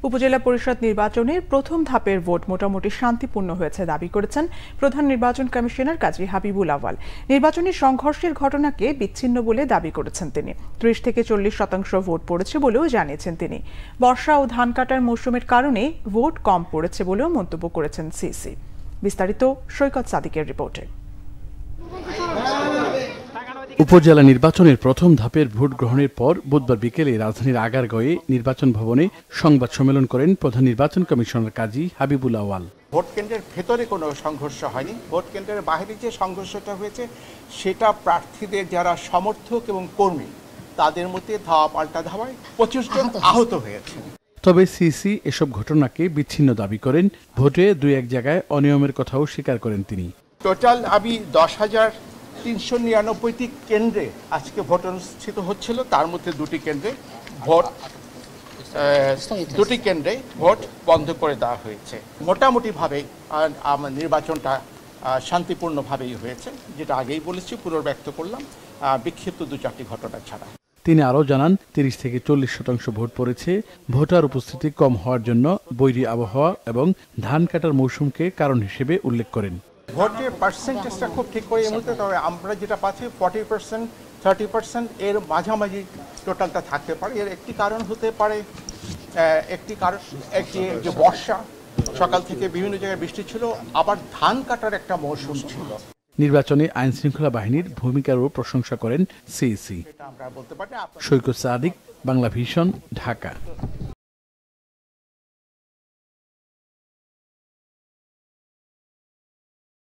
উপজেলা পরিষদ নির্বাচনের প্রথম ধাপের ভোট মোটামুটি শান্তিপূর্ণ হয়েছে দাবি করেছেন প্রধান নির্বাচন কমিশনার কাজী হাবিবুল আওয়াল। নির্বাচনী সংঘর্ষের ঘটনাকে বিচ্ছিন্ন বলে দাবি করেছেন তিনি। ৩০ থেকে ৪০% ভোট পড়েছে বলেও জানিয়েছেন তিনি। বর্ষা ও ধান কাটার মৌসুমের কারণে ভোট কম পড়েছে বলেও মন্তব্য করেছেন সিসি। বিস্তারিত সৈকত সাদিকের রিপোর্টে। উপজেলা নির্বাচনের প্রথম ধাপের ভোট গ্রহণের পর বুধবার বিকেলে রাজধানীর আগারগাঁওয়ে নির্বাচন ভবনে সংবাদ সম্মেলন করেন প্রধান নির্বাচন কমিশনার কাজী হাবিবুল আওয়াল। ভোট কেন্দ্রের ভেতরে কোনো সংঘর্ষ হয়নি। ভোট কেন্দ্রের বাইরে যে সংঘর্ষটা হয়েছে সেটা প্রার্থীদের যারা সমর্থক এবং কর্মী তাদের মধ্যে ধাওয়া পাল্টা ধাওয়ায় 25 জন আহত হয়েছে। তবে সিসি এসব ঘটনাকে বিচ্ছিন্ন দাবি করেন। ভোটে 2-1 জায়গায় অনিয়মের কথাও স্বীকার করেন তিনি। টোটাল আমি 10,399টি কেন্দ্রে আজকে ভোট অনুষ্ঠিত হচ্ছিল, তার মধ্যে দুটি কেন্দ্রে ভোট বন্ধ করে দেওয়া হয়েছে। মোটামুটিভাবে নির্বাচনটা শান্তিপূর্ণভাবেই হয়েছে, যেটা আগেই বলেছি, পুনর্ব্যক্ত করলাম, বিক্ষিপ্ত 2-4টি ঘটনা ছাড়া। তিনি আরও জানান 30 থেকে 40% ভোট পড়েছে। ভোটার উপস্থিতি কম হওয়ার জন্য বৈরী আবহাওয়া এবং ধান কাটার মৌসুমকে কারণ হিসেবে উল্লেখ করেন। ভোটের পার্সেন্টেজটা খুব ঠিক করে এই মুহূর্তে, তবে আমরা যেটা পাচ্ছি 40%, 30% এর মাঝামাঝি টোটালটা থাকতে পারে। এর একটি কারণ হতে পারে, যে বর্ষা, সকাল থেকে বিভিন্ন জায়গায় বৃষ্টি ছিল, আবার ধান কাটার একটা মৌসুম ছিল। নির্বাচনে আইন শৃঙ্খলা বাহিনীর ভূমিকারও প্রশংসা করেন সিইসি। আমরা বলতে পারি। সৈকত সাদিক, বাংলা ভিশন, ঢাকা।